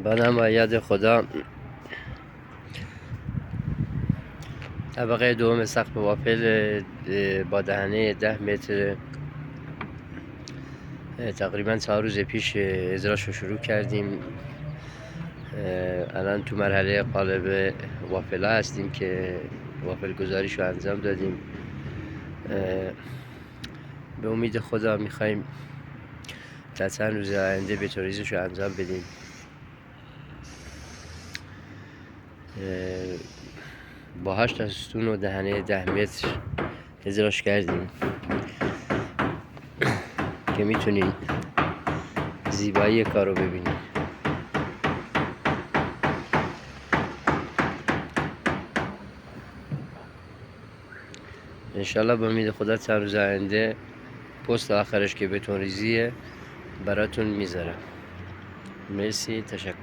به نماید خدا طبقه دوم سقف وافل با دهنه 10 متر تقریبا 4 روز پیش اجراش رو شروع کردیم. الان تو مرحله قالب وافل ها هستیم که وافل گذاریش رو انجام دادیم. به امید خدا میخوایم تا چند روز آینده بتوریزش رو انجام بدیم. با 8 ستون و دهنه 10 متر اجراش کردیم که میتونید زیبایی کار رو ببینید. انشالله به امید خدا چند روز آینده پست آخرش که بتون ریزیه براتون میذارم. مرسی، تشکر.